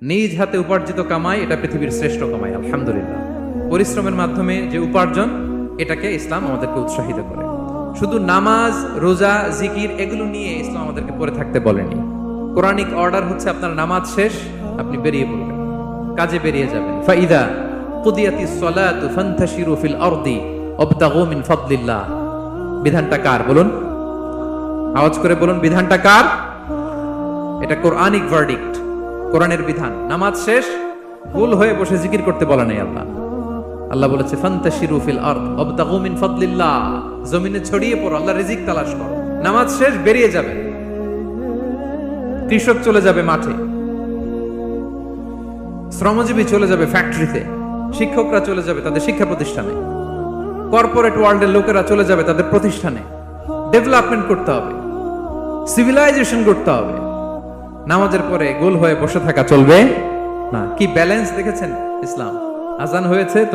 নিজ হাতে উপার্জিত কামাই এটা পৃথিবীর শ্রেষ্ঠ কামাই, আলহামদুলিল্লাহ। পরিশ্রমের মাধ্যমে যে উপার্জন, এটাকে ইসলাম আমাদেরকে উৎসাহিত করে। শুধু নামাজ, রোজা, জিকির এগুলো নিয়ে ইসলাম আমাদেরকে পড়ে থাকতে বলেনি। কোরআনিক অর্ডার হচ্ছে আপনার নামাজ শেষ, আপনি বেরিয়ে পড়বেন, কাজে বেরিয়ে যাবেন। ফাইদা কুদিয়াতিস সালাতু ফান্তাশিরু ফিল আরদি ওয়াবতাগু মিন ফাদলিল্লাহ। বিধানটা কার বলুন? আওয়াজ করে বলুন, বিধানটা কার? এটা কোরআনিক ভার্ডিক্ট, কোরআনের বিধান। নামাজ শেষ, ভুল হয়ে বসে জিকির করতে বলা নেই আল্লাহ। আল্লাহ বলেছে ফান্তাশিরু ফিল আরদ ওয়াবতাগু মিন ফাদলিল্লাহ, জমিনে ছড়িয়ে পড়ো, আল্লাহর রিজিক তালাশ করো। নামাজ শেষ, বেরিয়ে যাবে। কৃষক চলে যাবে মাঠে, শ্রমজীবী চলে যাবে ফ্যাক্টরিতে, শিক্ষকরা চলে যাবে তাদের শিক্ষা প্রতিষ্ঠানে, কর্পোরেট ওয়ার্ল্ডের লোকেরা চলে যাবে তাদের প্রতিষ্ঠানে। ডেভেলপমেন্ট করতে হবে, সিভিলাইজেশন করতে হবে। নামাজের পরে গোল হয়ে বসে থাকা চলবে না। কি ব্যালেন্স দেখেছেন ইসলাম? আজান হয়েছে তো